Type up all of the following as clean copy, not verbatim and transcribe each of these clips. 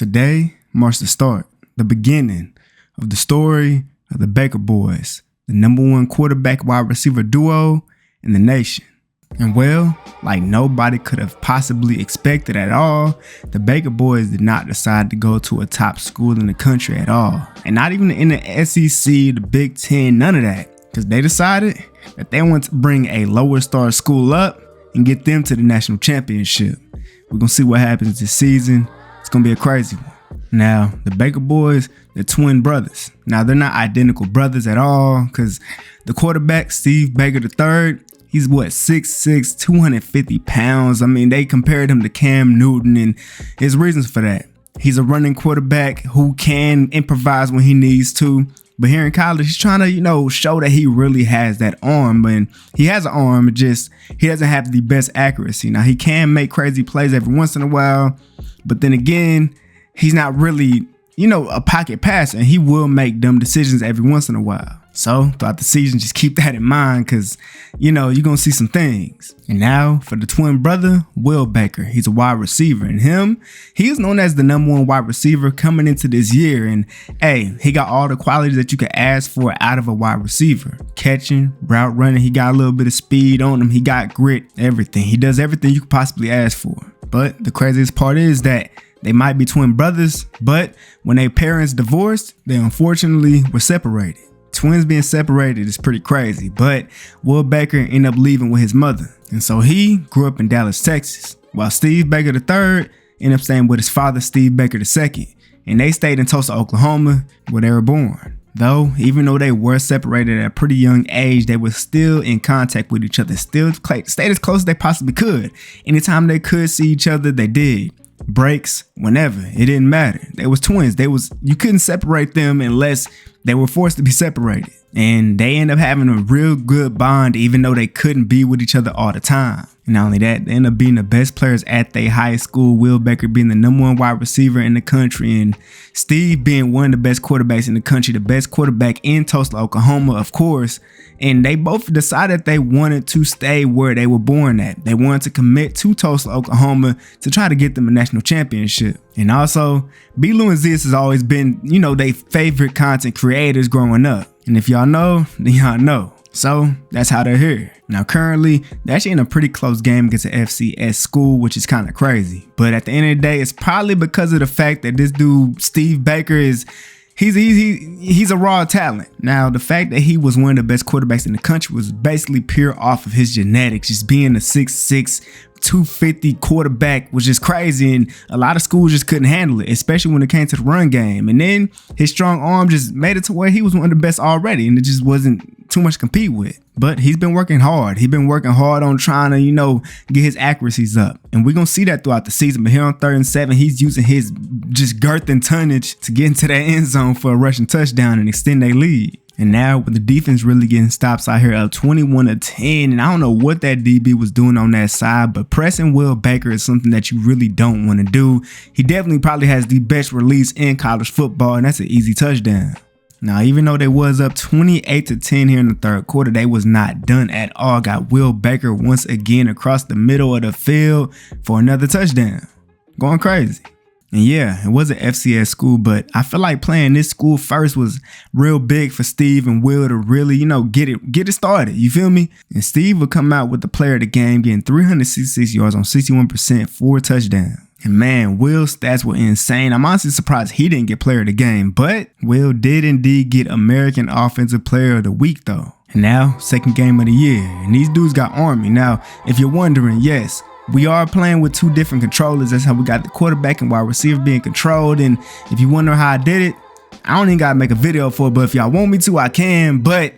Today marks the start, the beginning of the story of the Baker Boys, the #1 quarterback wide receiver duo in the nation. And well, like nobody could have possibly expected at all, the Baker Boys did not decide to go to a top school in the country at all. And not even in the SEC, the Big Ten, none of that. Because they decided that they want to bring a lower star school up and get them to the national championship. We're going to see what happens this season. It's going to be a crazy one. Now, the Baker Boys, they're twin brothers. Now, they're not identical brothers at all because the quarterback, Steve Baker III, he's 6'6", 250 pounds. I mean, they compared him to Cam Newton, and there's reasons for that. He's a running quarterback who can improvise when he needs to. But here in college, he's trying to, show that he really has that arm. And he has an arm, just he doesn't have the best accuracy. Now, he can make crazy plays every once in a while. But then again, he's not really, a pocket passer. And he will make dumb decisions every once in a while. So throughout the season, just keep that in mind because, you're going to see some things. And now for the twin brother, Will Baker. He's a wide receiver. And he is known as the #1 wide receiver coming into this year. And hey, he got all the qualities that you could ask for out of a wide receiver. Catching, route running. He got a little bit of speed on him. He got grit, everything. He does everything you could possibly ask for. But the craziest part is that they might be twin brothers, but when their parents divorced, they unfortunately were separated. Twins being separated is pretty crazy, but Will Baker ended up leaving with his mother. And so he grew up in Dallas, Texas, while Steve Baker III ended up staying with his father, Steve Baker II. And they stayed in Tulsa, Oklahoma, where they were born. Though, even though they were separated at a pretty young age, they were still in contact with each other, still stayed as close as they possibly could. Anytime they could see each other, they did. Breaks, whenever, it didn't matter. They was twins. You couldn't separate them unless they were forced to be separated. And they end up having a real good bond, even though they couldn't be with each other all the time. And not only that, they end up being the best players at their high school. Will Baker being the #1 wide receiver in the country, and Steve being one of the best quarterbacks in the country, the best quarterback in Tulsa, Oklahoma, of course. And they both decided they wanted to stay where they were born at. They wanted to commit to Tulsa, Oklahoma to try to get them a national championship. And also, B. Lou and Ziz has always been, their favorite content creators growing up. And if y'all know, then y'all know. So that's how they're here. Now currently, they're actually in a pretty close game against the FCS school, which is kind of crazy. But at the end of the day, it's probably because of the fact that this dude, Steve Baker, he's a raw talent. Now, the fact that he was one of the best quarterbacks in the country was basically pure off of his genetics. Just being a 6'6", 250 quarterback was just crazy, and a lot of schools just couldn't handle it, especially when it came to the run game. And then his strong arm just made it to where he was one of the best already, and it just wasn't too much to compete with. But he's been working hard. He's been working hard on trying to, get his accuracies up. And we're going to see that throughout the season. But here on 3rd and 7, he's using his just girth and tonnage to get into that end zone for a rushing touchdown and extend their lead. And now with the defense really getting stops out here up 21-10, and I don't know what that DB was doing on that side, but pressing Will Baker is something that you really don't want to do. He definitely probably has the best release in college football, and that's an easy touchdown. Now, even though they was up 28-10 here in the 3rd quarter, they was not done at all. Got Will Baker once again across the middle of the field for another touchdown. Going crazy. And yeah, it was an FCS school, but I feel like playing this school first was real big for Steve and Will to really, get it started. You feel me? And Steve would come out with the player of the game, getting 366 yards on 61%, 4 touchdowns. And man, Will's stats were insane. I'm honestly surprised he didn't get player of the game, but Will did indeed get American Offensive Player of the Week though. And now, second game of the year. And these dudes got Army. Now, if you're wondering, yes, we are playing with 2 different controllers. That's how we got the quarterback and wide receiver being controlled. And if you wonder how I did it, I don't even gotta make a video for it, but if y'all want me to, I can. But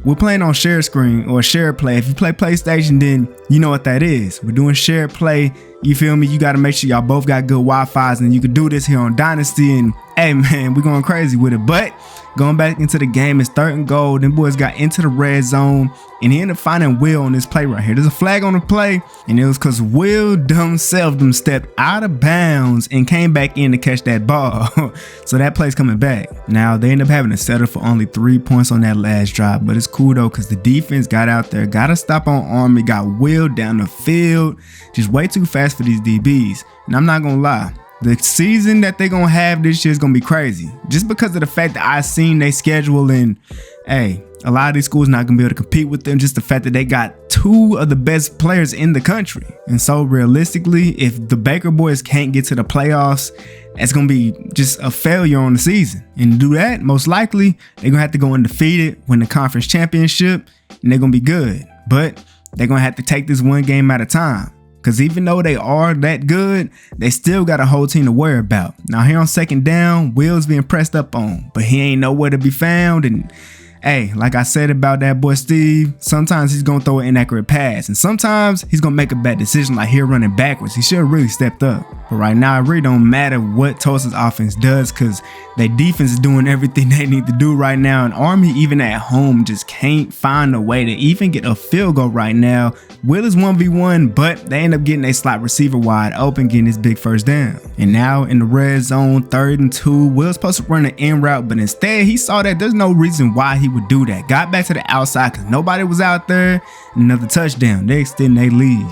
we're playing on share screen or share play. If you play PlayStation, then you know what that is. We're doing share play. You feel me? You got to make sure y'all both got good Wi-Fi's, and you can do this here on Dynasty. And hey, man, we're going crazy with it. But going back into the game, it's 3rd and goal. Them boys got into the red zone, and he ended up finding Will on this play right here. There's a flag on the play, and it was because Will dumb stepped out of bounds and came back in to catch that ball. So that play's coming back. Now, they end up having to settle for only 3 points on that last drive, but it's cool though because the defense got out there, got a stop on Army, got Will down the field, just way too fast for these DBs. And I'm not gonna lie, The season that they're going to have this year is going to be crazy. Just because of the fact that I seen they schedule, and hey, a lot of these schools not going to be able to compete with them. Just the fact that they got two of the best players in the country. And so realistically, if the Baker boys can't get to the playoffs, it's going to be just a failure on the season. And to do that, most likely, they're going to have to go undefeated, win the conference championship, and they're going to be good. But they're going to have to take this one game at a time. Because even though they are that good, they still got a whole team to worry about. Now here on second down, Will's being pressed up on, but he ain't nowhere to be found. And hey, like I said about that boy Steve, sometimes he's going to throw an inaccurate pass. And sometimes he's going to make a bad decision like here running backwards. He should have really stepped up. But right now, it really don't matter what Tulsa's offense does because their defense is doing everything they need to do right now. And Army, even at home, just can't find a way to even get a field goal right now. Will is 1v1, but they end up getting a slot receiver wide open, getting his big first down. And now in the red zone, 3rd and 2, Will's supposed to run an in route, but instead he saw that there's no reason why he would do that. Got back to the outside because nobody was out there. Another touchdown. They extend their lead.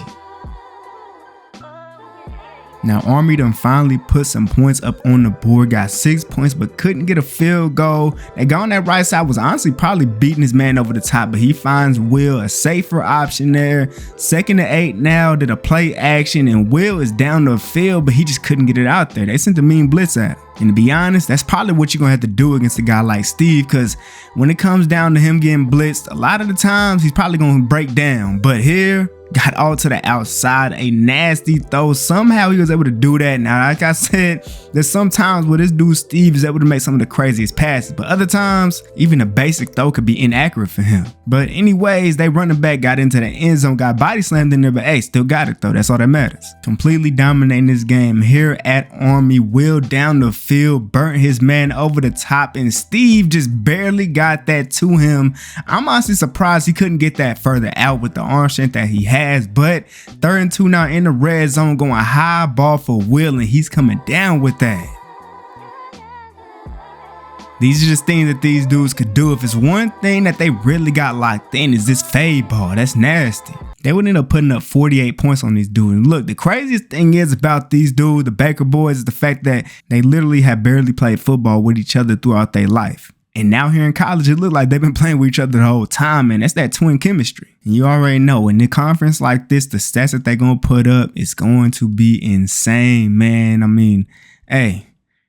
Now Army done finally put some points up on the board, got 6 points, but couldn't get a field goal. That guy on that right side was honestly probably beating his man over the top, but he finds Will a safer option there. 2nd and 8 now, did a play action, and Will is down the field, but he just couldn't get it out there. They sent a mean blitz at him. And to be honest, that's probably what you're gonna have to do against a guy like Steve, because when it comes down to him getting blitzed, a lot of the times he's probably gonna break down. But here, got all to the outside, a nasty throw. Somehow he was able to do that. Now, like I said, there's some times where this dude Steve is able to make some of the craziest passes, but other times, even a basic throw could be inaccurate for him. But anyways, they running back got into the end zone, got body slammed in there, but hey, still got it though. That's all that matters. Completely dominating this game here at Army. Will down the field, burnt his man over the top, and Steve just barely got that to him. I'm honestly surprised he couldn't get that further out with the arm strength that he has, but 3rd and 2 now in the red zone, going high ball for Will, and he's coming down with that. These are just things that these dudes could do. If it's one thing that they really got locked in, is this fade ball. That's nasty. They would end up putting up 48 points on these dudes. And look, the craziest thing is about these dudes, the Baker boys, is the fact that they literally have barely played football with each other throughout their life. And now here in college, it looked like they've been playing with each other the whole time, and that's that twin chemistry. And you already know, in a conference like this, the stats that they're going to put up is going to be insane, man. I mean, hey,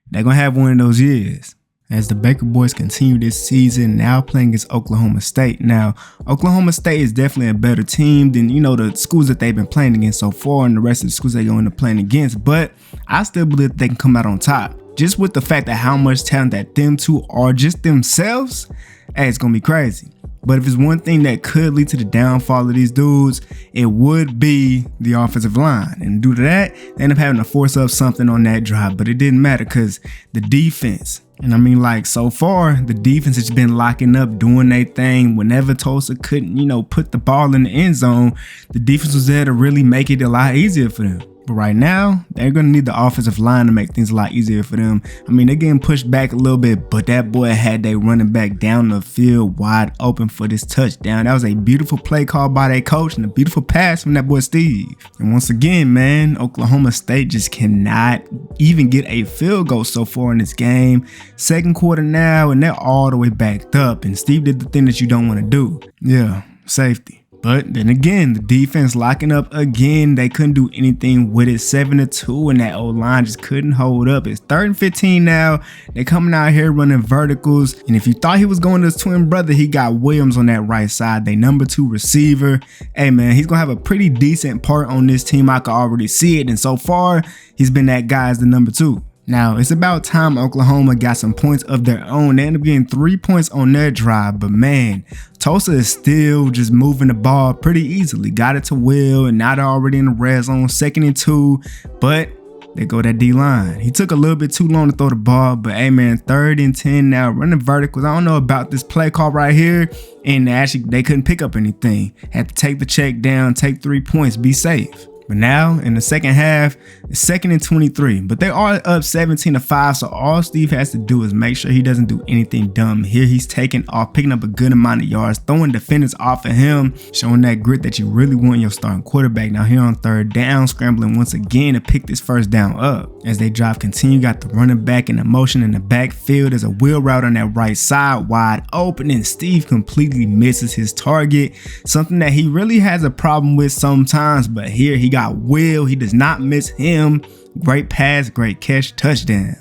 they're going to have one of those years. As the Baker boys continue this season, now playing against Oklahoma State. Now, Oklahoma State is definitely a better team than, the schools that they've been playing against so far and the rest of the schools they're going to playing against. But I still believe they can come out on top. Just with the fact that how much talent that them two are just themselves, hey, it's going to be crazy. But if it's one thing that could lead to the downfall of these dudes, it would be the offensive line. And due to that, they end up having to force up something on that drive. But it didn't matter because the defense, and I mean, like, so far, the defense has been locking up, doing their thing. Whenever Tulsa couldn't, put the ball in the end zone, the defense was there to really make it a lot easier for them. But right now, they're going to need the offensive line to make things a lot easier for them. I mean, they're getting pushed back a little bit, but that boy had their running back down the field wide open for this touchdown. That was a beautiful play call by their coach and a beautiful pass from that boy Steve. And once again, man, Oklahoma State just cannot even get a field goal so far in this game. 2nd quarter now, and they're all the way backed up. And Steve did the thing that you don't want to do. Yeah, safety. But then again, the defense locking up again. They couldn't do anything with it. 7-2, and that O-line just couldn't hold up. It's 3rd and 15 now. They're coming out here running verticals. And if you thought he was going to his twin brother, he got Williams on that right side, they number 2 receiver. Hey, man, he's going to have a pretty decent part on this team. I can already see it. And so far, he's been that guy as the number 2. Now, it's about time Oklahoma got some points of their own. They end up getting 3 points on their drive, but man, Tulsa is still just moving the ball pretty easily. Got it to Will, and now they're already in the red zone, 2nd and 2, but they go that D-line. He took a little bit too long to throw the ball, but hey, man, 3rd and 10 now, running verticals. I don't know about this play call right here, and actually, they couldn't pick up anything. Had to take the check down, take 3 points, be safe. But now in the second half, it's 2nd and 23, but they are up 17-5. So all Steve has to do is make sure he doesn't do anything dumb. Here he's taking off, picking up a good amount of yards, throwing defenders off of him, showing that grit that you really want in your starting quarterback. Now here on 3rd down, scrambling once again to pick this 1st down up. As they drive continue, got the running back in the motion in the backfield. There's a wheel route on that right side, wide open, and Steve completely misses his target. Something that he really has a problem with sometimes, but here he got Will. He does not miss him. Great pass, great catch, touchdown.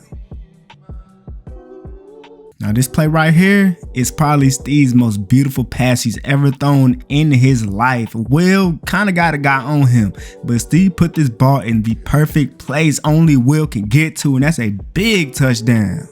Now this play right here is probably Steve's most beautiful pass he's ever thrown in his life. Will kind of got a guy on him, but Steve put this ball in the perfect place only Will can get to, and that's a big touchdown.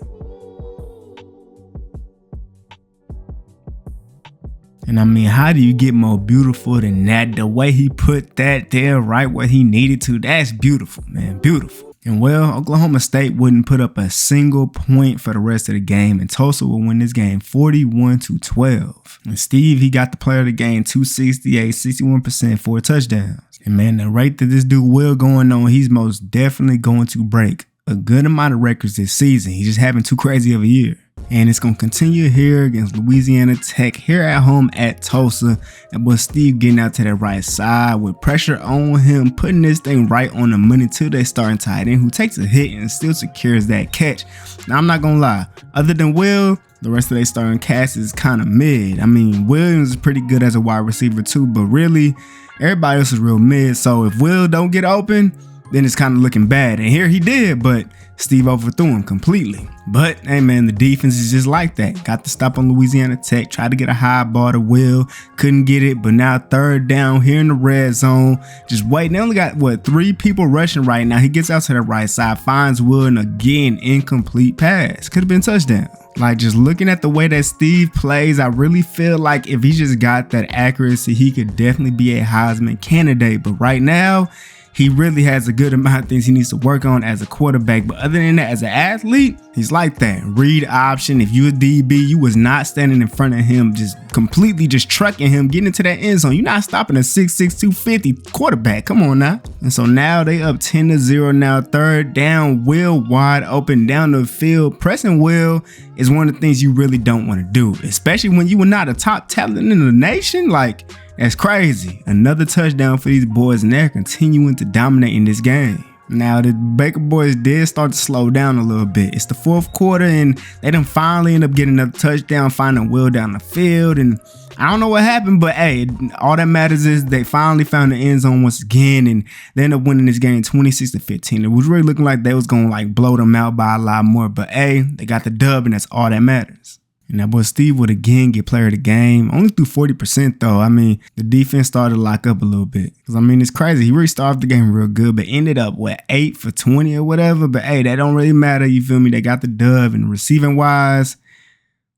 And I mean, how do you get more beautiful than that? The way he put that there right where he needed to, that's beautiful, man, beautiful. And well, Oklahoma State wouldn't put up a single point for the rest of the game, and Tulsa will win this game 41-12. And Steve, he got the player of the game, 268, 61%, 4 touchdowns. And man, the rate that this dude Will going on, he's most definitely going to break a good amount of records this season. He's just having too crazy of a year. And it's going to continue here against Louisiana Tech here at home at Tulsa. And with Steve getting out to the right side with pressure on him, putting this thing right on the money to their starting tight end, who takes a hit and still secures that catch. Now, I'm not going to lie. Other than Will, the rest of their starting cast is kind of mid. I mean, Williams is pretty good as a wide receiver too, but really, everybody else is real mid. So if Will don't get open, then it's kind of looking bad. And here he did, but Steve overthrew him completely. But hey man, the defense is just like that. Got the stop on Louisiana Tech, tried to get a high ball to Will, couldn't get it, but now 3rd down here in the red zone, just waiting. They only got, 3 people rushing right now. He gets out to the right side, finds Will, and again, incomplete pass. Could have been touchdown. Like, just looking at the way that Steve plays, I really feel like if he just got that accuracy, he could definitely be a Heisman candidate. But right now, he really has a good amount of things he needs to work on as a quarterback. But other than that, as an athlete, he's like that. Read option. If you a DB, you was not standing in front of him, just completely just trucking him, getting into that end zone. You're not stopping a 6'6", 250 quarterback. Come on now. And so now they up 10-0 now. 3rd down, Will wide open down the field. Pressing Will is one of the things you really don't want to do, especially when you were not a top talent in the nation. Like, that's crazy. Another touchdown for these boys, and they're continuing to dominate in this game. Now, the Baker boys did start to slow down a little bit. It's the 4th quarter, and they done finally end up getting another touchdown, finding Will down the field. And I don't know what happened, but hey, all that matters is they finally found the end zone once again, and they end up winning this game 26-15. It was really looking like they was going to blow them out by a lot more, but hey, they got the dub, and that's all that matters. And that boy Steve would again get player of the game. Only threw 40% though. I mean, the defense started to lock up a little bit. Because I mean, it's crazy. He really started the game real good, but ended up, 8 for 20 or whatever. But hey, that don't really matter. You feel me? They got the dub. And receiving wise,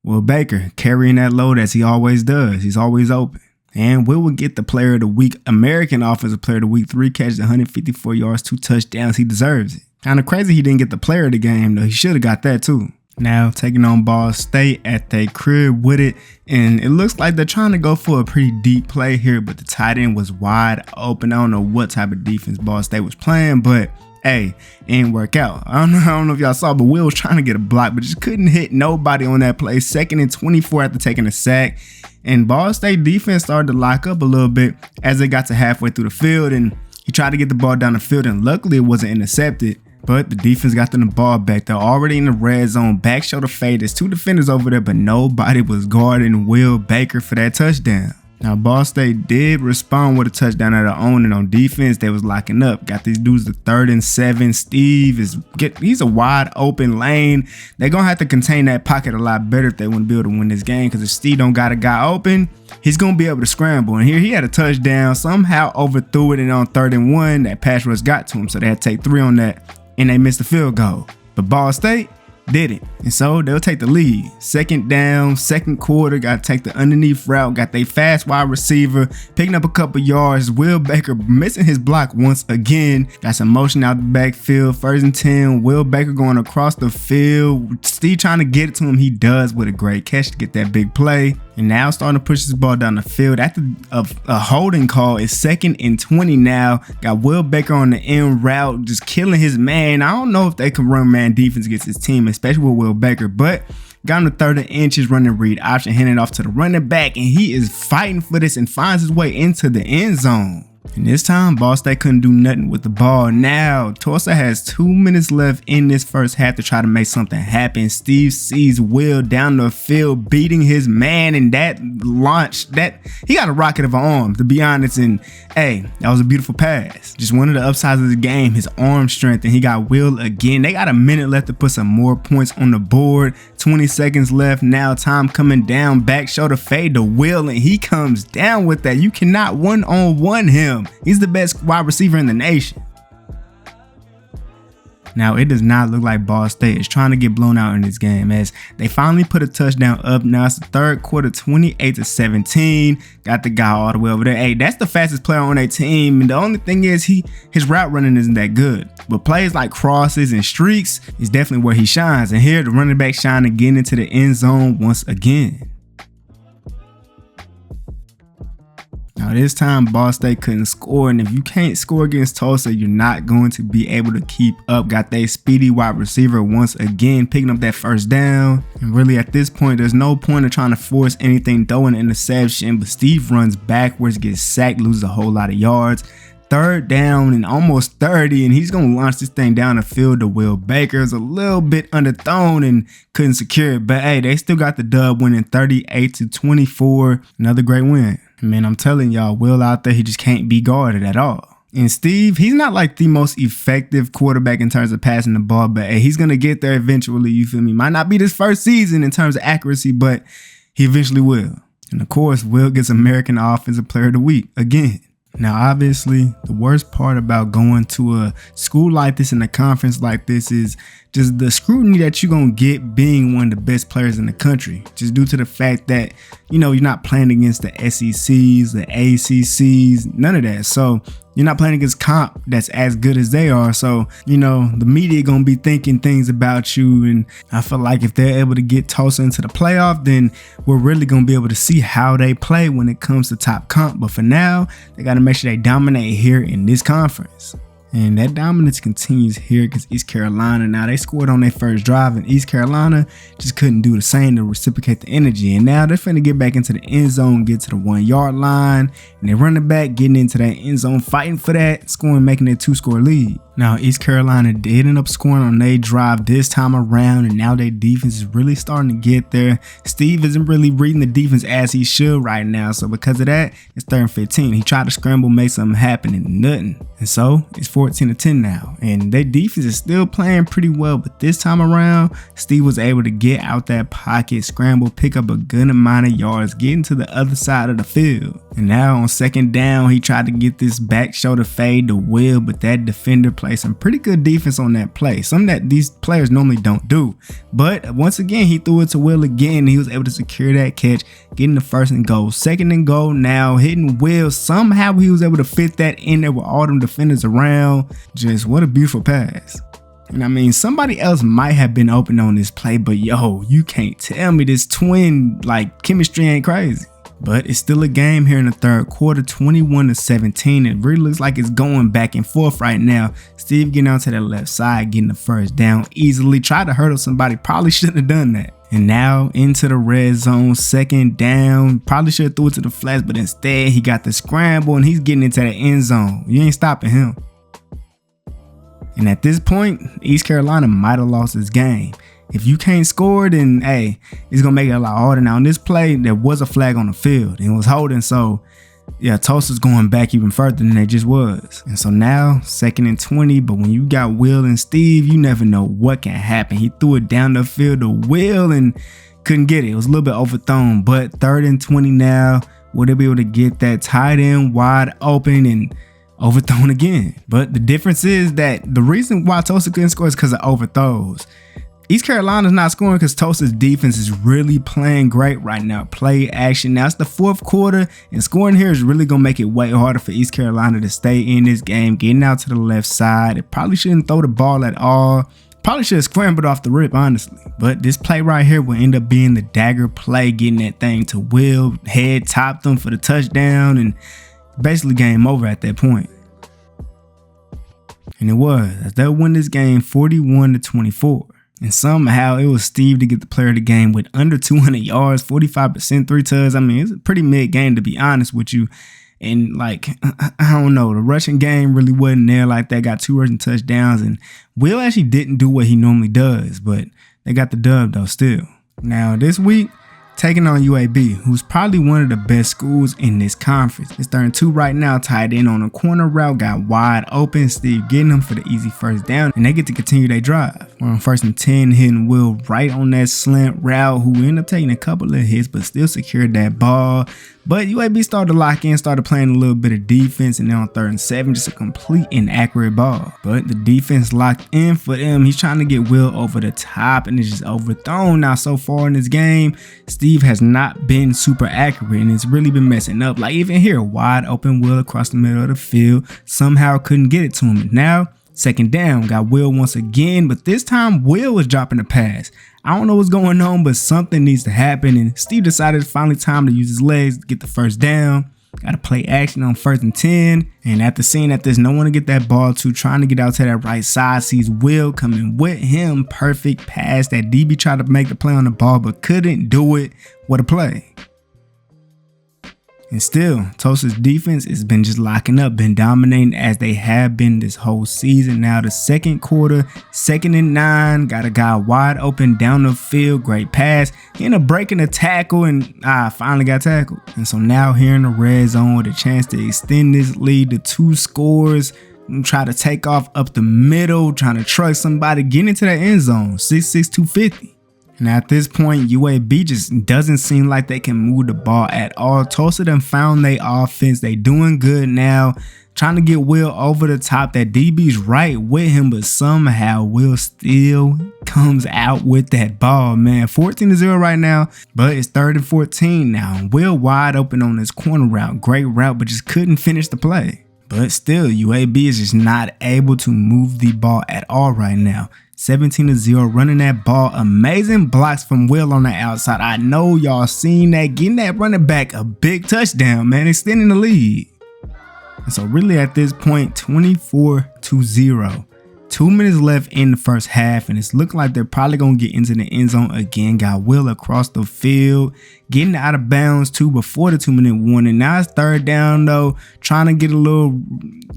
well, Baker carrying that load as he always does. He's always open. And Will would get the player of the week, American Offensive Player of the Week, 3 catches, 154 yards, 2 touchdowns. He deserves it. Kind of crazy he didn't get the player of the game though. He should have got that too. Now taking on Ball State at their crib with it, and it looks like they're trying to go for a pretty deep play here, but the tight end was wide open. I don't know what type of defense Ball State was playing, but hey, it didn't work out. I don't know if y'all saw, but Will was trying to get a block, but just couldn't hit nobody on that play. 2nd and 24 after taking a sack, and Ball State defense started to lock up a little bit as they got to halfway through the field, and he tried to get the ball down the field, and luckily it wasn't intercepted. But the defense got them the ball back. They're already in the red zone. Back shoulder fade. There's 2 defenders over there, but nobody was guarding Will Baker for that touchdown. Now, Ball State did respond with a touchdown of their own, and on defense, they was locking up. Got these dudes to 3rd and 7. Steve he's a wide open lane. They're going to have to contain that pocket a lot better if they want to be able to win this game, because if Steve don't got a guy open, he's going to be able to scramble. And here he had a touchdown, somehow overthrew it, and on 3rd and 1, that pass rush got to him, so they had to take 3 on that. And they missed the field goal. But Ball State didn't. And so they'll take the lead. 2nd down, 2nd quarter, got to take the underneath route, got their fast wide receiver, picking up a couple yards. Will Baker missing his block once again. Got some motion out the backfield. 1st and 10, Will Baker going across the field. Steve trying to get it to him. He does with a great catch to get that big play. And now starting to push this ball down the field after a holding call. Is 2nd and 20 now. Got Will Baker on the end route, just killing his man. I don't know if they can run man defense against his team, especially with Will Baker, but got on the 3rd and inches, running read option, handing it off to the running back, and he is fighting for this and finds his way into the end zone. And this time, Ball State couldn't do nothing with the ball. Now, Tulsa has 2 minutes left in this first half to try to make something happen. Steve sees Will down the field beating his man, and that launch, he got a rocket of an arm, to be honest. And hey, that was a beautiful pass. Just one of the upsides of the game, his arm strength, and he got Will again. They got a minute left to put some more points on the board. 20 seconds left now. Time coming down, back shoulder fade to Will, and he comes down with that. You cannot one-on-one him. He's the best wide receiver in the nation. Now, it does not look like Ball State is trying to get blown out in this game, as they finally put a touchdown up. Now it's the 3rd quarter, 28-17. Got the guy all the way over there. Hey, that's the fastest player on their team, and the only thing is his route running isn't that good. But plays like crosses and streaks is definitely where he shines. And here, the running back shining, getting into the end zone once again. Now this time, Ball State couldn't score, and if you can't score against Tulsa, you're not going to be able to keep up. Got that speedy wide receiver once again, picking up that first down. And really at this point, there's no point of trying to force anything, throwing an interception, but Steve runs backwards, gets sacked, loses a whole lot of yards. 3rd down and almost 30, and he's going to launch this thing down the field to Will Baker. It's a little bit underthrown and couldn't secure it, but hey, they still got the dub, winning 38-24. Another great win. Man, I'm telling y'all, Will out there, he just can't be guarded at all. And Steve, he's not like the most effective quarterback in terms of passing the ball, but hey, he's going to get there eventually, you feel me? Might not be this first season in terms of accuracy, but he eventually will. And of course, Will gets American Offensive Player of the Week again. Now, obviously, the worst part about going to a school like this and a conference like this is just the scrutiny that you're going to get being one of the best players in the country, just due to the fact that, you know, you're not playing against the SECs, the ACCs, none of that. So you're not playing against comp that's as good as they are. So, you know, the media going to be thinking things about you. And I feel like if they're able to get Tulsa into the playoff, then we're really going to be able to see how they play when it comes to top comp. But for now, they got to make sure they dominate here in this conference. And that dominance continues here because East Carolina, now they scored on their first drive, and East Carolina just couldn't do the same to reciprocate the energy. And now they're finna get back into the end zone, get to the 1 yard line, and they're running back, getting into that end zone, fighting for that, scoring, making a 2-score lead. Now, East Carolina did end up scoring on their drive this time around, and now their defense is really starting to get there. Steve isn't really reading the defense as he should right now, so because of that, it's 3rd and 15. He tried to scramble, make something happen, and nothing. And so, it's 14-10 now, and their defense is still playing pretty well, but this time around, Steve was able to get out that pocket, scramble, pick up a good amount of yards, getting to the other side of the field. And now on 2nd down, he tried to get this back shoulder fade to Will, but that defender played some pretty good defense on that play, something that these players normally don't do. But once again, he threw it to Will again, and he was able to secure that catch, getting the 1st and goal. 2nd and goal now, hitting Will. Somehow he was able to fit that in there with all them defenders around. Just what a beautiful pass. And I mean, somebody else might have been open on this play, but yo, you can't tell me this twin, like, chemistry ain't crazy. But it's still a game here in the 3rd quarter, 21-17. It really looks like it's going back and forth right now. Steve getting out to the left side, getting the 1st down easily. Tried to hurdle somebody, probably shouldn't have done that. And now into the red zone, 2nd down. Probably should have threw it to the flats, but instead he got the scramble and he's getting into the end zone. You ain't stopping him. And at this point, East Carolina might have lost this game. If you can't score, then hey, it's gonna make it a lot harder. Now in this play, there was a flag on the field and it was holding, so yeah, Tulsa's going back even further than they just was. And so now 2nd and 20, but when you got Will and Steve, you never know what can happen. He threw it down the field to Will and couldn't get it. It was a little bit overthrown, but 3rd and 20 now, will they be able to get that tight end wide open and overthrown again? But the difference is that the reason why Tulsa couldn't score is because of overthrows. East Carolina's not scoring because Tulsa's defense is really playing great right now. Play action. Now it's the 4th quarter, and scoring here is really going to make it way harder for East Carolina to stay in this game. Getting out to the left side. It probably shouldn't throw the ball at all. Probably should have scrambled off the rip, honestly. But this play right here will end up being the dagger play, getting that thing to Will. Head topped him for the touchdown, and basically game over at that point. And it was. They'll win this game 41-24. And somehow it was Steve to get the player of the game with under 200 yards, 45% 3 tugs. I mean, it's a pretty mid game, to be honest with you. And like, I don't know, the rushing game really wasn't there like that. Got 2 rushing touchdowns, and Will actually didn't do what he normally does, but they got the dub though still. Now this week, taking on UAB, who's probably one of the best schools in this conference. It's 3-2 right now, tied in on a corner route, got wide open, Steve getting them for the easy first down, and they get to continue their drive. We're on 1st and 10, hitting Will right on that slant route, who ended up taking a couple of hits, but still secured that ball. But UAB started to lock in, started playing a little bit of defense, and then on 3rd and 7, just a complete inaccurate ball. But the defense locked in for them. He's trying to get Will over the top, and it's just overthrown. Now, so far in this game, Steve has not been super accurate, and it's really been messing up. Like even here, wide open Will across the middle of the field, somehow couldn't get it to him. And now, 2nd down, got Will once again, but this time Will was dropping the pass. I don't know what's going on, but something needs to happen, and Steve decided it's finally time to use his legs to get the first down. Got to play action on 1st and 10, and after seeing that there's no one to get that ball to, trying to get out to that right side, sees Will coming with him. Perfect pass. That DB tried to make the play on the ball, but couldn't do it. What a play. And still, Tulsa's defense has been just locking up, been dominating as they have been this whole season. Now the 2nd quarter, 2nd and 9, got a guy wide open down the field, great pass. He ended up breaking a tackle and finally got tackled. And so now here in the red zone with a chance to extend this lead to 2 scores. Try to take off up the middle, trying to truck somebody, get into that end zone, 6'6", 250. And at this point, UAB just doesn't seem like they can move the ball at all. Tulsa done found their offense. They doing good now. Trying to get Will over the top. That DB's right with him, but somehow Will still comes out with that ball, man. 14-0 right now, but it's 3rd and 14 now. Will wide open on this corner route. Great route, but just couldn't finish the play. But still, UAB is just not able to move the ball at all right now. 17-0, running that ball. Amazing blocks from Will on the outside. I know y'all seen that. Getting that running back a big touchdown, man. Extending the lead. And so really at this point, 24-0. 2 minutes left in the first half, and it's looking like they're probably going to get into the end zone again. Got Will across the field, getting out of bounds too before the 2-minute warning. Now it's 3rd down though, trying to get a little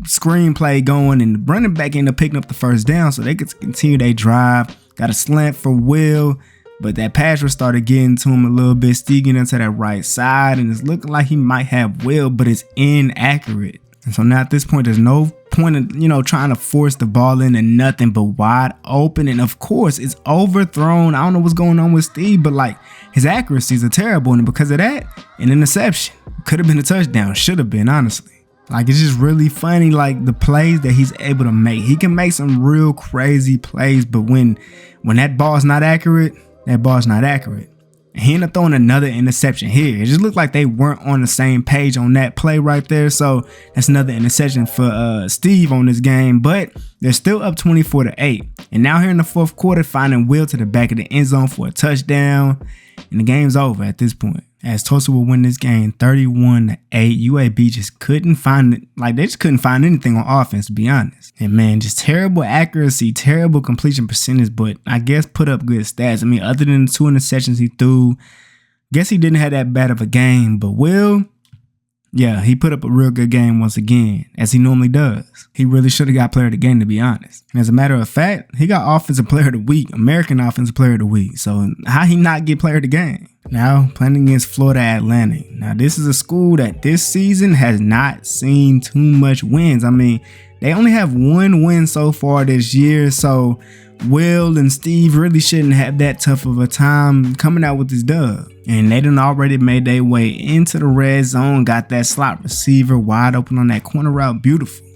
screenplay going, and the running back ended up picking up the first down so they could continue their drive. Got a slant for Will, but that pass rush started getting to him a little bit, sticking into that right side, and it's looking like he might have Will, but it's inaccurate. And so now at this point, there's no point in, trying to force the ball into nothing but wide open. And of course, it's overthrown. I don't know what's going on with Steve, but like his accuracies are terrible. And because of that, an interception. Could have been a touchdown. Should have been, honestly. Like, it's just really funny, like the plays that he's able to make. He can make some real crazy plays, but when that ball's not accurate, that ball's not accurate. He ended up throwing another interception here. It just looked like they weren't on the same page on that play right there. So that's another interception for Steve on this game. But they're still up 24-8. And now here in the 4th quarter, finding Will to the back of the end zone for a touchdown. And the game's over at this point. As Tulsa will win this game 31-8. UAB just couldn't find it. Like, they just couldn't find anything on offense, to be honest. And man, just terrible accuracy, terrible completion percentage, but I guess put up good stats. I mean, other than the 2 interceptions he threw, guess he didn't have that bad of a game. But Will, yeah, he put up a real good game once again, as he normally does. He really should have got player of the game, to be honest. And as a matter of fact, he got offensive player of the week, American offensive player of the week. So how he not get player of the game? Now playing against Florida Atlantic. Now this is a school that this season has not seen too much wins. I mean, they only have 1 win so far this year. So Will and Steve really shouldn't have that tough of a time coming out with this dub. And they done already made their way into the red zone, got that slot receiver wide open on that corner route. Beautiful.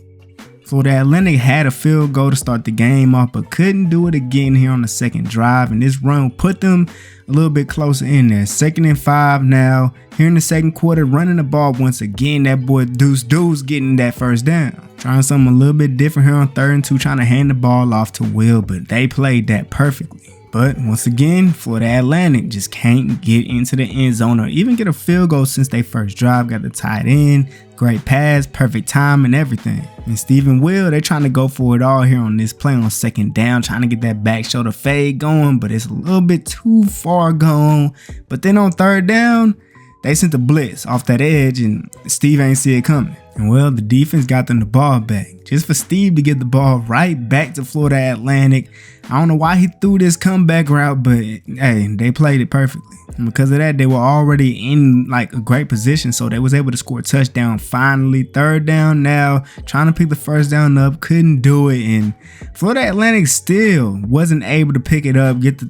Florida Atlantic had a field goal to start the game off, but couldn't do it again here on the 2nd drive. And this run put them a little bit closer in there. 2nd and 5 now. Here in the 2nd quarter, running the ball once again. That boy Deuce getting that first down. Trying something a little bit different here on 3rd and 2, trying to hand the ball off to Will, but they played that perfectly. But once again, Florida Atlantic just can't get into the end zone or even get a field goal since they first drive. Got the tight end, great pass, perfect time and everything. And Steve and Will, they're trying to go for it all here on this play on 2nd down, trying to get that back shoulder fade going, but it's a little bit too far gone. But then on 3rd down, they sent the blitz off that edge and Steve ain't see it coming. And well, the defense got them the ball back just for Steve to get the ball right back to Florida Atlantic. I don't know why he threw this comeback route, but hey, they played it perfectly. And because of that, they were already in like a great position, so they was able to score a touchdown finally. 3rd down now, trying to pick the 1st down up, couldn't do it, and Florida Atlantic still wasn't able to pick it up, get the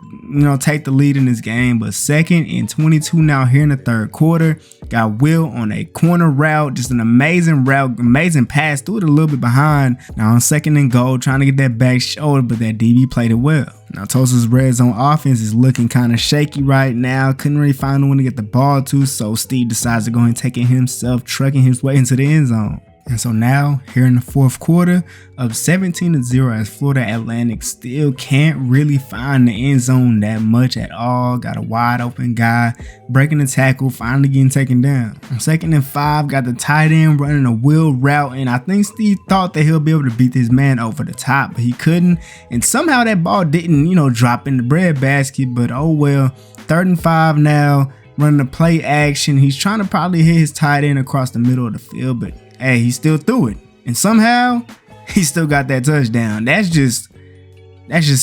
take the lead in this game. But 2nd and 22 now here in the 3rd quarter. Got Will on a corner route, just an amazing route, amazing pass, threw it a little bit behind. Now on 2nd and goal, trying to get that back shoulder, but that DB played it well. Now Tulsa's red zone offense is looking kind of shaky right now. Couldn't really find no one to get the ball to, so Steve decides to go and take it himself, trucking his way into the end zone. And so now, here in the 4th quarter, up 17-0 as Florida Atlantic still can't really find the end zone that much at all. Got a wide open guy breaking the tackle, finally getting taken down. On 2nd and 5, got the tight end running a wheel route, and I think Steve thought that he'll be able to beat this man over the top, but he couldn't. And somehow that ball didn't, drop in the breadbasket, but oh well. 3rd and 5 now, running the play action. He's trying to probably hit his tight end across the middle of the field, but hey, he still threw it, and somehow he still got that touchdown. That's just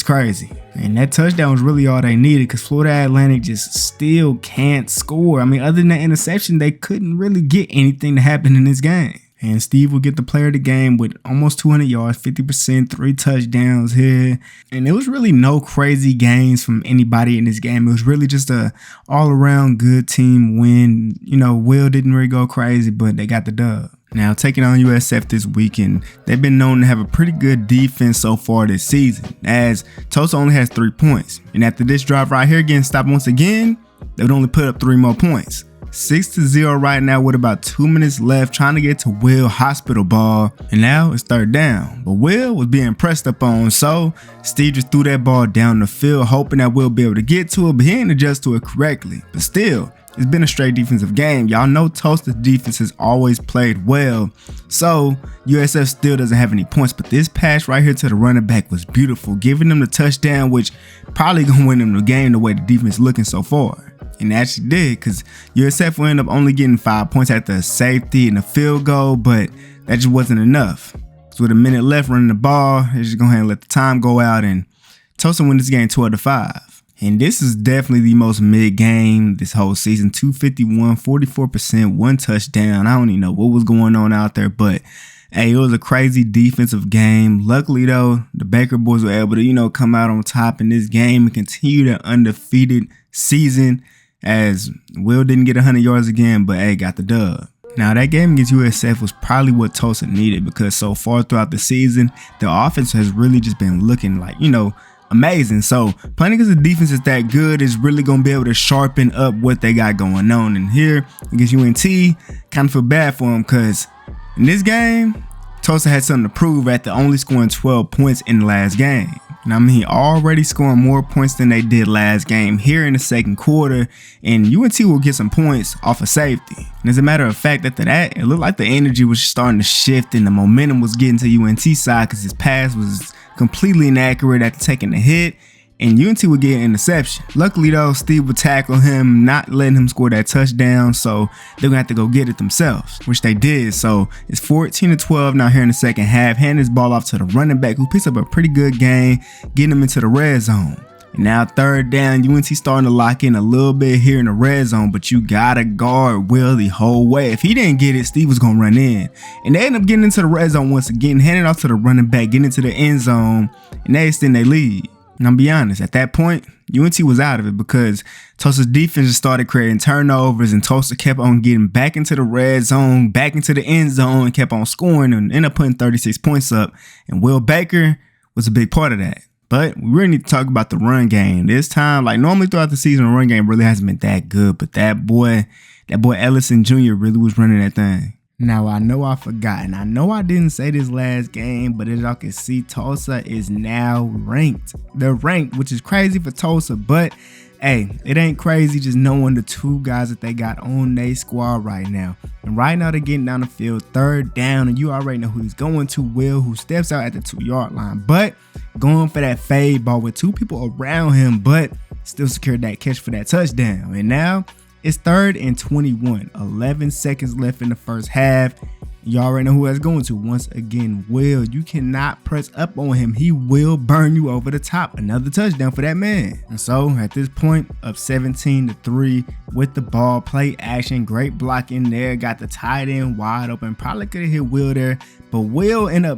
crazy. And that touchdown was really all they needed, because Florida Atlantic just still can't score. I mean, other than that interception, they couldn't really get anything to happen in this game. And Steve will get the player of the game with almost 200 yards, 50%, 3 touchdowns here. And there was really no crazy games from anybody in this game. It was really just a all-around good team win. Will didn't really go crazy, but they got the dub. Now, taking on USF this weekend, they've been known to have a pretty good defense so far this season, as Tulsa only has 3 points. And after this drive right here getting stopped once again, they would only put up 3 more points. 6-0 right now with about 2 minutes left, trying to get to Will hospital ball, and now it's 3rd down. But Will was being pressed up on, so Steve just threw that ball down the field, hoping that Will be able to get to it, but he didn't adjust to it correctly. But still, it's been a straight defensive game. Y'all know Tulsa's defense has always played well, so USF still doesn't have any points. But this pass right here to the running back was beautiful, giving them the touchdown, which probably gonna win them the game the way the defense is looking so far. And they actually did, because USF will end up only getting 5 points after a safety and a field goal, but that just wasn't enough. So with a minute left running the ball, they're just go ahead and let the time go out, and Tulsa win this game 12-5. And this is definitely the most mid game this whole season. 251, 44%, 1 touchdown. I don't even know what was going on out there, but hey, it was a crazy defensive game. Luckily though, the Baker boys were able to, come out on top in this game and continue their undefeated season, as Will didn't get 100 yards again, but hey, got the dub. Now, that game against USF was probably what Tulsa needed, because so far throughout the season, the offense has really just been looking like, amazing. So playing against a defense that's that good is really going to be able to sharpen up what they got going on. And here against UNT, kind of feel bad for them, because in this game, Tulsa had something to prove after only scoring 12 points in the last game. And I mean, already scoring more points than they did last game here in the 2nd quarter, and UNT will get some points off of safety. And as a matter of fact, after that, it looked like the energy was starting to shift and the momentum was getting to UNT side, because his pass was completely inaccurate after taking the hit, and UNT would get an interception. Luckily though, Steve would tackle him, not letting him score that touchdown, so they're gonna have to go get it themselves, which they did. So it's 14-12 now here in the 2nd half, handing this ball off to the running back, who picks up a pretty good game, getting him into the red zone. And now 3rd down, UNT starting to lock in a little bit here in the red zone, but you gotta guard Will the whole way. If he didn't get it, Steve was gonna run in. And they end up getting into the red zone once again, handing off to the running back, getting into the end zone, and they extend their lead. And I'll be honest, at that point, UNT was out of it, because Tulsa's defense just started creating turnovers, and Tulsa kept on getting back into the red zone, back into the end zone, and kept on scoring, and ended up putting 36 points up. And Will Baker was a big part of that. But we really need to talk about the run game. This time, like normally throughout the season, the run game really hasn't been that good, but that boy Ellison Jr. really was running that thing. Now, I know I forgot, and I know I didn't say this last game, but as y'all can see, Tulsa is now ranked. They're ranked, which is crazy for Tulsa, but hey, it ain't crazy just knowing the two guys that they got on their squad right now. And right now, they're getting down the field, third down, and you already know who he's going to, Will, who steps out at the 2-yard line, but going for that fade ball with two people around him, but still secured that catch for that touchdown. And now, it's 3rd and 21, 11 seconds left in the first half. You already know who that's going to. Once again, Will, you cannot press up on him. He will burn you over the top. Another touchdown for that man. And so at this point, up 17-3 with the ball, play action, great blocking there. Got the tight end wide open. Probably could have hit Will there, but Will ended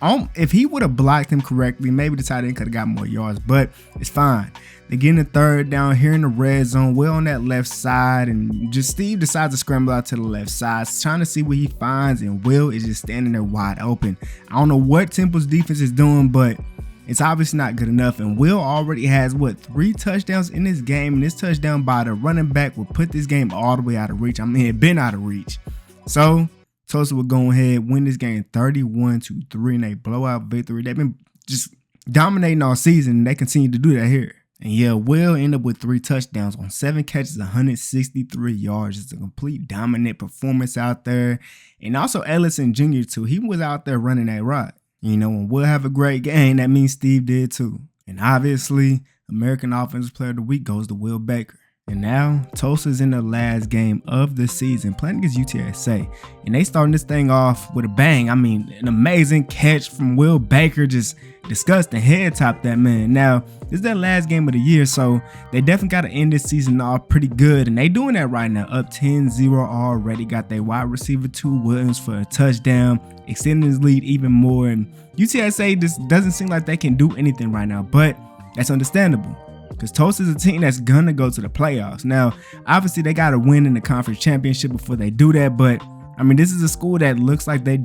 up, if he would have blocked him correctly, maybe the tight end could have got more yards, but it's fine. They're getting the third down here in the red zone. Will on that left side, and just Steve decides to scramble out to the left side, trying to see what he finds, and Will is just standing there wide open. I don't know what Temple's defense is doing, but it's obviously not good enough. And Will already has, 3 touchdowns in this game, and this touchdown by the running back will put this game all the way out of reach. I mean, it been out of reach. So Tulsa will go ahead, win this game 31-3 in a blowout victory. They've been just dominating all season, and they continue to do that here. And yeah, Will ended up with 3 touchdowns on 7 catches, 163 yards. It's a complete dominant performance out there. And also Ellison Jr. too. He was out there running that rock. You know, when Will have a great game, that means Steve did too. And obviously, American Offensive Player of the Week goes to Will Baker. And now, Tulsa's in the last game of the season, playing against UTSA. And they starting this thing off with a bang. I mean, an amazing catch from Will Baker, just disgusting, head top that man. Now, this is their last game of the year, so they definitely got to end this season off pretty good. And they doing that right now, up 10-0 already. Got their wide receiver 2 Williams for a touchdown, extending his lead even more. And UTSA just doesn't seem like they can do anything right now, but that's understandable, because Tulsa is a team that's gonna go to the playoffs. Now, obviously, they gotta win in the conference championship before they do that. But I mean, this is a school that looks like they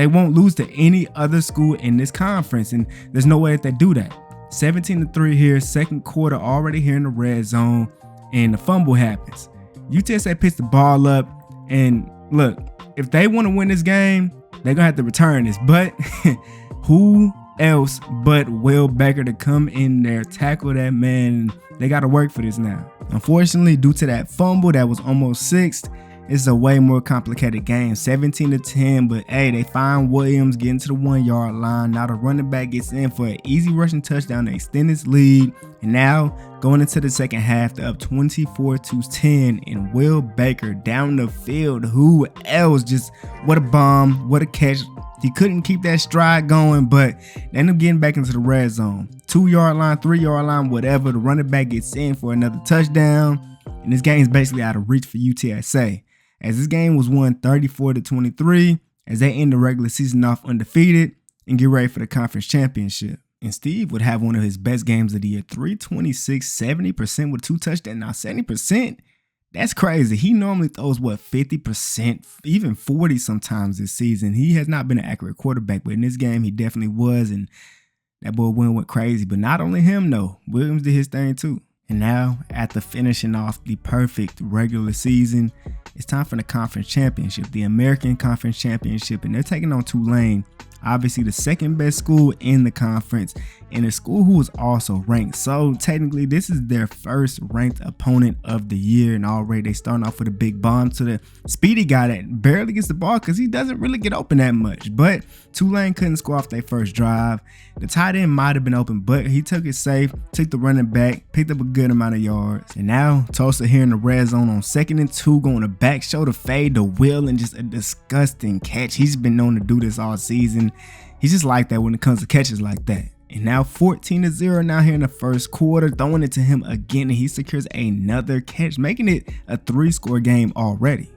won't lose to any other school in this conference, and there's no way that they do that. 17-3 here, second quarter already here in the red zone, and the fumble happens. UTSA picks the ball up, and look, if they want to win this game, they're gonna have to return this. But who else but Will Baker to come in there, tackle that man? They got to work for this now. Unfortunately, due to that fumble that was almost 6th, it's a way more complicated game, 17-10. But hey, they find Williams getting to the 1-yard line. Now the running back gets in for an easy rushing touchdown to extend his lead. And now going into the second half, they're up 24-10, and Will Baker down the field. Who else? Just what a bomb, what a catch. He couldn't keep that stride going, but they end up getting back into the red zone. 2-yard line, 3-yard line, whatever. The running back gets in for another touchdown, and this game is basically out of reach for UTSA, as this game was won 34-23, as they end the regular season off undefeated and get ready for the conference championship. And Steve would have one of his best games of the year, 326, 70% with 2 touchdowns. Now 70%, that's crazy. He normally throws, 50%, even 40 sometimes this season. He has not been an accurate quarterback, but in this game, he definitely was, and that boy went crazy. But not only him, though. Williams did his thing, too. And now, after finishing off the perfect regular season, it's time for the conference championship, the American Conference Championship, and they're taking on Tulane, obviously the second best school in the conference, and a school who is also ranked. So technically, this is their first ranked opponent of the year, and already they starting off with a big bomb to the speedy guy that barely gets the ball because he doesn't really get open that much. But Tulane couldn't score off their first drive. The tight end might have been open, but he took it safe, took the running back, picked up a good amount of yards. And now Tulsa here in the red zone on 2nd and 2, going to back shoulder fade to Will, and just a disgusting catch. He's been known to do this all season. He's just like that when it comes to catches like that. And now 14-0 now here in the first quarter, throwing it to him again, and he secures another catch, making it a 3-score game already.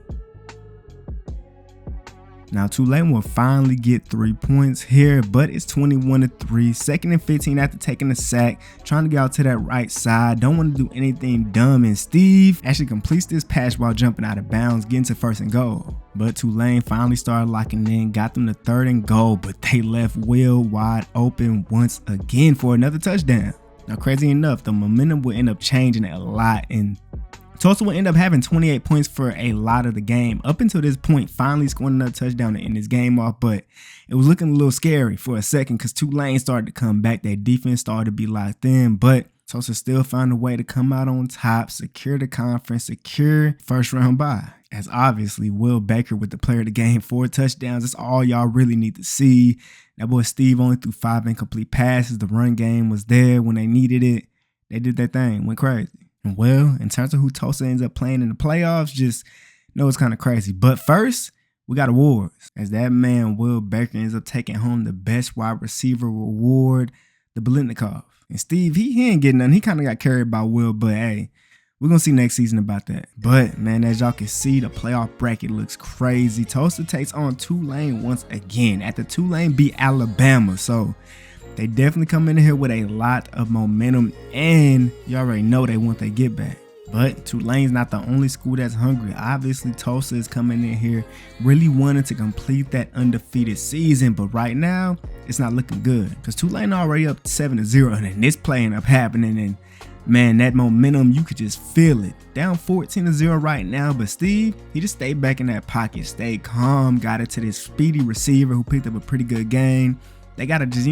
Now Tulane will finally get 3 points here, but it's 21-3, 2nd and 15 after taking a sack, trying to get out to that right side, don't want to do anything dumb, and Steve actually completes this pass while jumping out of bounds, getting to 1st and goal. But Tulane finally started locking in, got them to 3rd and goal, but they left Will wide open once again for another touchdown. Now crazy enough, the momentum will end up changing a lot, and Tulsa will end up having 28 points for a lot of the game. Up until this point, finally scoring another touchdown to end this game off, but it was looking a little scary for a second because Tulane started to come back. Their defense started to be locked in, but Tulsa still found a way to come out on top, secure the conference, secure first round bye. As obviously, Will Baker with the player of the game, 4 touchdowns. That's all y'all really need to see. That boy Steve only threw 5 incomplete passes. The run game was there when they needed it. They did their thing, went crazy. And well, in terms of who Tulsa ends up playing in the playoffs, just know it's kind of crazy. But first, we got awards. As that man, Will Baker, ends up taking home the best wide receiver award, the Biletnikoff. And Steve, he ain't getting nothing. He kind of got carried by Will, but hey, we're going to see next season about that. But, man, as y'all can see, the playoff bracket looks crazy. Tulsa takes on Tulane once again after Tulane beat Alabama. So, they definitely come in here with a lot of momentum, and you already know they want their get back. But Tulane's not the only school that's hungry. Obviously, Tulsa is coming in here really wanting to complete that undefeated season, but right now, it's not looking good because Tulane already up 7-0, and this play ended up happening, and man, that momentum, you could just feel it. Down 14-0 right now, but Steve, he just stayed back in that pocket, stayed calm, got it to this speedy receiver who picked up a pretty good game. They got to just,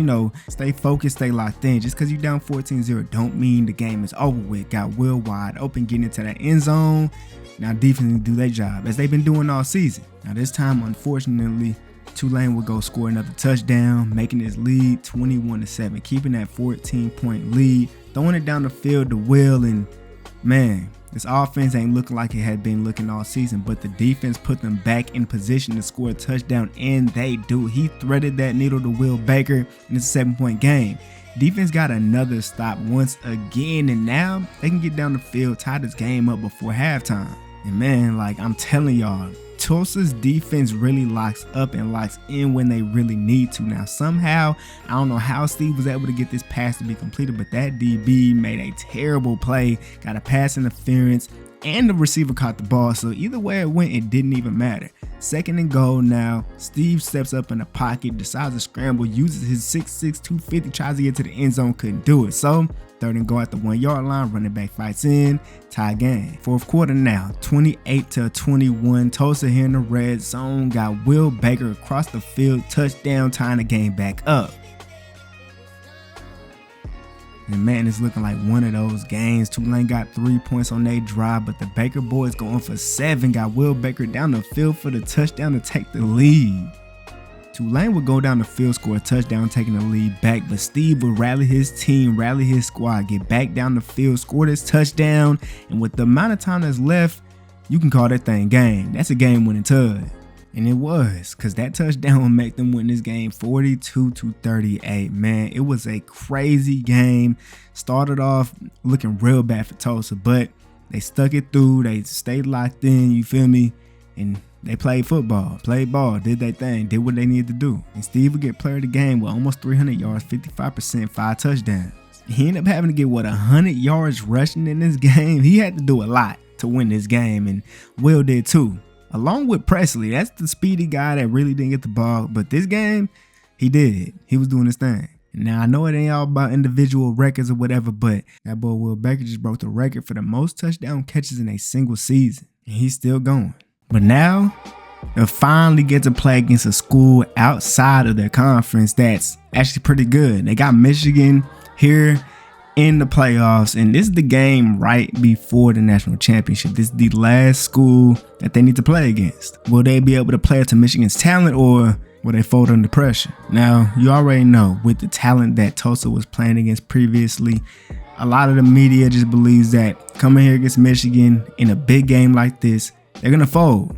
stay focused, stay locked in. Just because you down 14-0 don't mean the game is over with. Got Will wide open, getting into that end zone. Now defense do their job, as they've been doing all season. Now this time, unfortunately, Tulane will go score another touchdown, making this lead 21-7, keeping that 14-point lead, throwing it down the field to Will, and man, this offense ain't looking like it had been looking all season, but the defense put them back in position to score a touchdown, and they do. He threaded that needle to Will Baker, and it's a 7-point game. Defense got another stop once again, and now they can get down the field, tie this game up before halftime. And man, like I'm telling y'all, Tulsa's defense really locks up and locks in when they really need to. Now, somehow, I don't know how Steve was able to get this pass to be completed, but that DB made a terrible play, got a pass interference, and the receiver caught the ball. So either way it went, it didn't even matter. 2nd and goal now. Steve steps up in the pocket, decides to scramble, uses his 6'6", 250, tries to get to the end zone, couldn't do it. So 3rd and goal at the 1-yard line, running back fights in, tie game. 4th quarter now, 28-21. Tulsa here in the red zone, got Will Baker across the field, touchdown, tying the game back up. And man, it's looking like one of those games. Tulane got 3 points on their drive, but the Baker boys going for 7. Got Will Baker down the field for the touchdown to take the lead. Tulane would go down the field, score a touchdown, taking the lead back, but Steve would rally his team, rally his squad, get back down the field, score this touchdown, and with the amount of time that's left, you can call that thing game. That's a game-winning tug. And it was, because that touchdown would make them win this game 42-38. Man, it was a crazy game. Started off looking real bad for Tulsa, but they stuck it through. They stayed locked in, you feel me? And they played football, played ball, did their thing, did what they needed to do. And Steve would get player of the game with almost 300 yards, 55%, 5 touchdowns. He ended up having to get, 100 yards rushing in this game? He had to do a lot to win this game, and Will did too. Along with Presley, that's the speedy guy that really didn't get the ball. But this game, he did. He was doing his thing. Now, I know it ain't all about individual records or whatever, but that boy Will Baker just broke the record for the most touchdown catches in a single season. And he's still going. But now, they'll finally get to play against a school outside of their conference that's actually pretty good. They got Michigan here in the playoffs, and this is the game right before the national championship. This is the last school that they need to play against. Will they be able to play up to Michigan's talent, or will they fold under pressure? Now, you already know, with the talent that Tulsa was playing against previously, a lot of the media just believes that coming here against Michigan in a big game like this, they're gonna fold.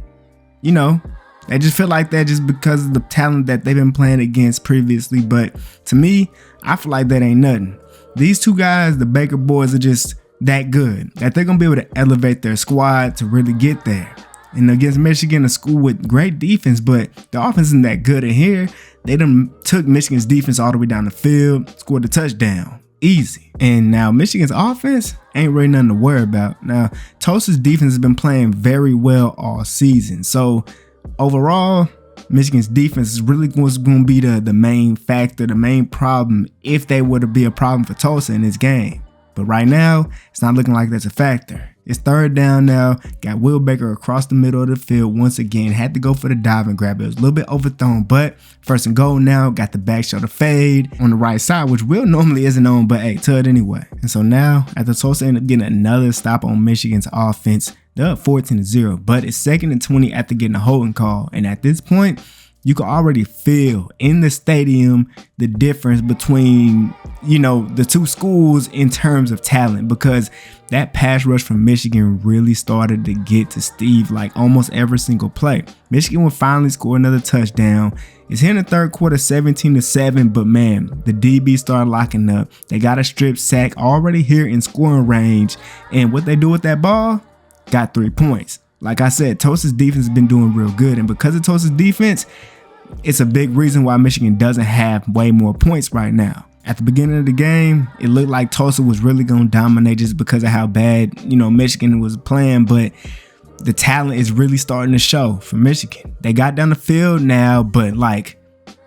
They just feel like that just because of the talent that they've been playing against previously. But to me, I feel like that ain't nothing. These two guys, the Baker boys, are just that good that they're going to be able to elevate their squad to really get there. And against Michigan, a school with great defense, but the offense isn't that good. And here, they done took Michigan's defense all the way down the field, scored a touchdown. Easy. And now Michigan's offense ain't really nothing to worry about. Now, Tulsa's defense has been playing very well all season. So overall, Michigan's defense is really going to be the main factor, the main problem, if they were to be a problem for Tulsa in this game. But right now, it's not looking like that's a factor. It's third down now. Got Will Baker across the middle of the field once again. Had to go for the dive and grab it. It was a little bit overthrown, but first and goal now. Got the back shoulder fade on the right side, which Will normally isn't on, but hey, to it anyway. And so now, after Tulsa ended up getting another stop on Michigan's offense, they're up 14-0, but it's 2nd and 20 after getting a holding call. And at this point, you can already feel in the stadium the difference between, the two schools in terms of talent, because that pass rush from Michigan really started to get to Steve like almost every single play. Michigan will finally score another touchdown. It's here in the third quarter, 17-7, but man, the DB started locking up. They got a strip sack already here in scoring range, and what they do with that ball, got 3 points. Like I said, Tulsa's defense has been doing real good, and because of Tulsa's defense, it's a big reason why Michigan doesn't have way more points right now. At the beginning of the game, it looked like Tulsa was really going to dominate just because of how bad, Michigan was playing, but the talent is really starting to show for Michigan. They got down the field now, but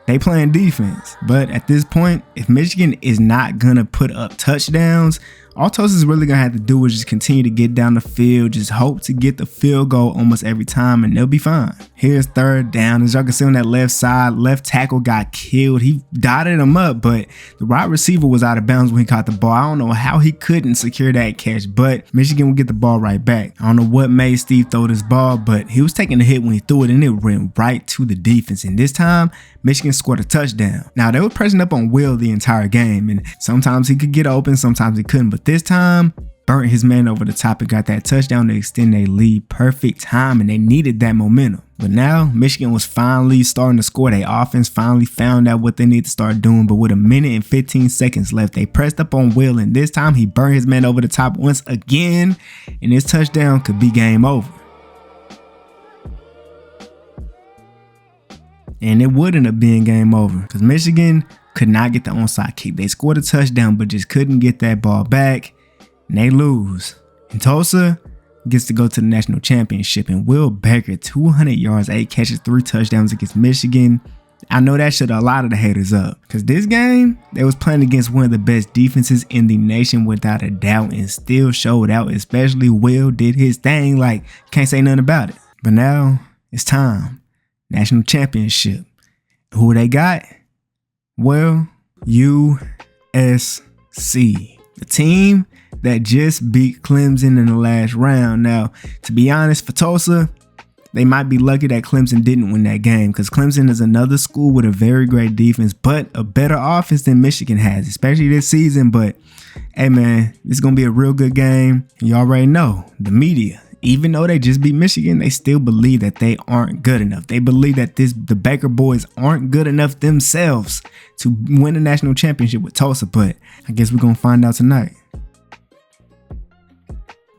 they playing defense. But at this point, if Michigan is not going to put up touchdowns, all Tulsa's really going to have to do is just continue to get down the field, just hope to get the field goal almost every time, and they'll be fine. Here's third down. As y'all can see on that left side, left tackle got killed. He dotted him up, but the wide receiver was out of bounds when he caught the ball. I don't know how he couldn't secure that catch, but Michigan will get the ball right back. I don't know what made Steve throw this ball, but he was taking a hit when he threw it, and it went right to the defense. And this time, Michigan scored a touchdown. Now, they were pressing up on Will the entire game, and sometimes he could get open, sometimes he couldn't, but this time, burnt his man over the top and got that touchdown to extend their lead. Perfect time, and they needed that momentum. But now, Michigan was finally starting to score. Their offense finally found out what they need to start doing, but with 1 minute and 15 seconds left, they pressed up on Will, and this time he burned his man over the top once again, and this touchdown could be game over. And it would end up being game over because Michigan could not get the onside kick. They scored a touchdown, but just couldn't get that ball back, and they lose. And Tulsa gets to go to the national championship, and Will Baker, 200 yards, 8 catches, 3 touchdowns against Michigan. I know that shut a lot of the haters up because this game, they was playing against one of the best defenses in the nation without a doubt, and still showed out, especially Will did his thing. Can't say nothing about it. But now it's time. National championship. Who they got? Well, USC. The team that just beat Clemson in the last round. Now, to be honest, for Tulsa, they might be lucky that Clemson didn't win that game because Clemson is another school with a very great defense, but a better offense than Michigan has, especially this season. But hey, man, this is going to be a real good game. You already know the media. Even though they just beat Michigan, they still believe that they aren't good enough. They believe that the Baker boys aren't good enough themselves to win a national championship with Tulsa. But I guess we're going to find out tonight.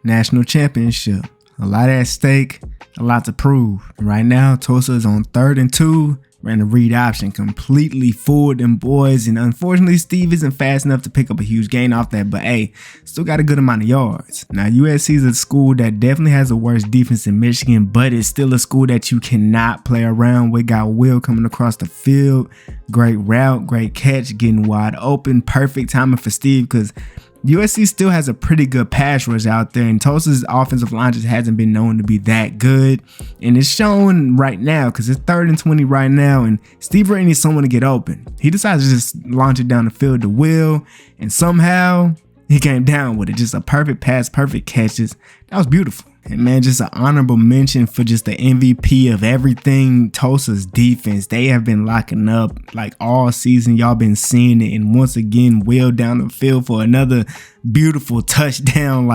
National championship. A lot at stake, a lot to prove. Right now, Tulsa is on 3rd and 2. Ran a read option, completely fooled them boys, and unfortunately Steve isn't fast enough to pick up a huge gain off that, but hey, still got a good amount of yards. Now USC is a school that definitely has a worse defense than Michigan, but it's still a school that you cannot play around with. Got Will coming across the field, great route, great catch, getting wide open, perfect timing for Steve because USC still has a pretty good pass rush out there, and Tulsa's offensive line just hasn't been known to be that good, and it's shown right now because it's 3rd and 20 right now, and Steve really needs someone to get open. He decides to just launch it down the field to Will, and somehow he came down with it. Just a perfect pass, perfect catches. That was beautiful. And man, just an honorable mention for just the MVP of everything, Tulsa's defense. They have been locking up all season. Y'all been seeing it. And once again, Will down the field for another beautiful touchdown.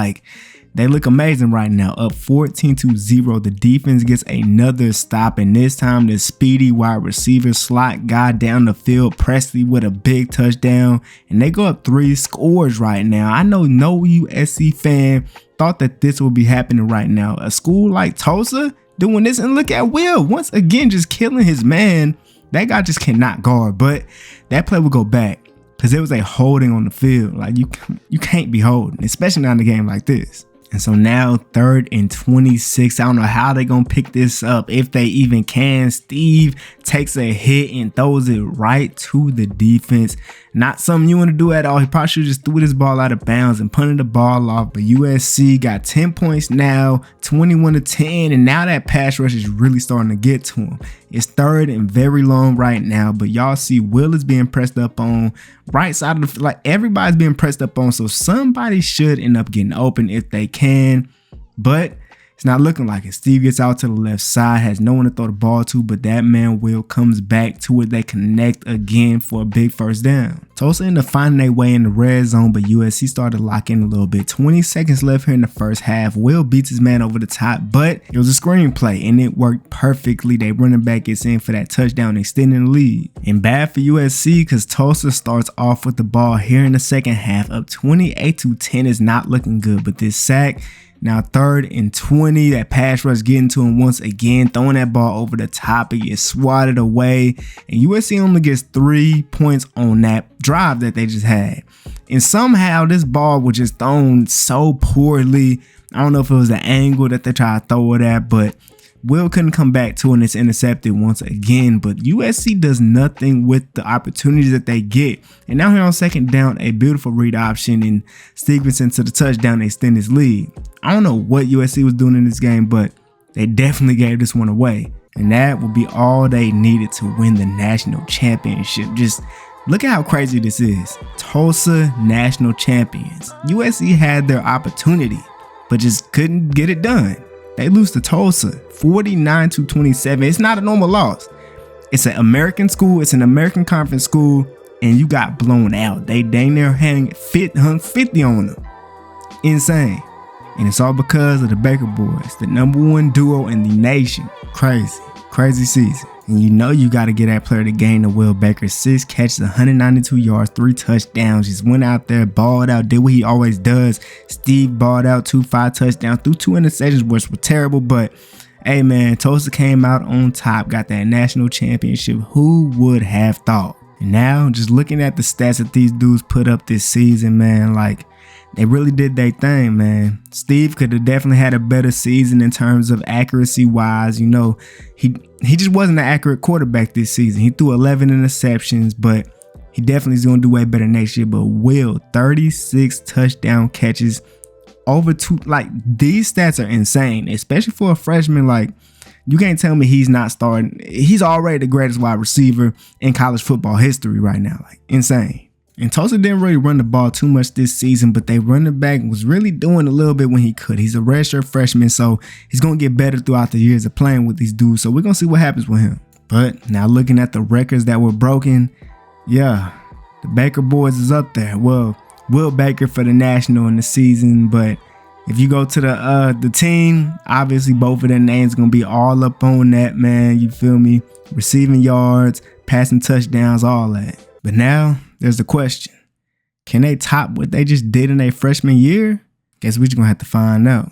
They look amazing right now. Up 14-0. The defense gets another stop. And this time, the speedy wide receiver slot guy down the field, Presley, with a big touchdown. And they go up 3 scores right now. I know no USC fan thought that this would be happening right now. A school like Tulsa doing this, and look at Will once again just killing his man. That guy just cannot guard, but that play will go back because it was a holding on the field. You can't be holding, especially not in a game like this. And so now 3rd and 26. I don't know how they're going to pick this up, if they even can. Steve takes a hit and throws it right to the defense. Not something you want to do at all. He probably should just threw this ball out of bounds and punted the ball off. But USC got 10 points now, 21-10. And now that pass rush is really starting to get to him. It's third and very long right now. But y'all see Will is being pressed up on right side of the, like everybody's being pressed up on. So somebody should end up getting open if they can. But it's not looking like it. Steve gets out to the left side, has no one to throw the ball to, but that man Will comes back to it. They connect again for a big first down. Tulsa ended up finding their way in the red zone, but USC started to lock in a little bit. 20 seconds left here in the first half. Will beats his man over the top, but it was a screen play and it worked perfectly. They running back gets in for that touchdown, extending the lead. And bad for USC because Tulsa starts off with the ball here in the second half, up 28-10. Is not looking good, but this sack. Now 3rd and 20, that pass rush getting to him once again, throwing that ball over the top. It gets swatted away, and USC only gets 3 points on that drive that they just had. And somehow this ball was just thrown so poorly. I don't know if it was the angle that they tried to throw it at, but Will couldn't come back to it and it's intercepted once again. But USC does nothing with the opportunities that they get. And now here on second down, a beautiful read option and Stevenson to the touchdown to extend his lead. I don't know what USC was doing in this game, but they definitely gave this one away. And that will be all they needed to win the national championship. Just look at how crazy this is. Tulsa national champions. USC had their opportunity, but just couldn't get it done. They lose to Tulsa 49-27. It's not a normal loss. It's an American school. It's an American conference school. And you got blown out. They dang near hung 50 on them. Insane. And it's all because of the Baker boys, the #1 duo in the nation. Crazy season. And you know you got to get that player to gain the Will Baker. 6 catches, 192 yards, 3 touchdowns. Just went out there, balled out, did what he always does. Steve balled out, 5 touchdowns, threw 2 interceptions, which were terrible. But hey, man, Tulsa came out on top, got that national championship. Who would have thought? And now, just looking at the stats that these dudes put up this season, man, like, they really did their thing, man. Steve could have definitely had a better season in terms of accuracy wise. You know, he just wasn't an accurate quarterback this season. He threw 11 interceptions, but he definitely is going to do way better next year. But Will, 36 touchdown catches, over 2. Like, these stats are insane, especially for a freshman. Like, you can't tell me he's not starting. He's already the greatest wide receiver in college football history right now. Like, insane. And Tulsa didn't really run the ball too much this season, but their running back was really doing a little bit when he could. He's a redshirt freshman, so he's going to get better throughout the years of playing with these dudes. So we're going to see what happens with him. But now looking at the records that were broken, yeah, the Baker boys is up there. Well, Will Baker for the national in the season, but if you go to the team, obviously both of their names going to be all up on that, man. You feel me? Receiving yards, passing touchdowns, all that. But now there's the question. Can they top what they just did in their freshman year? Guess we're just going to have to find out.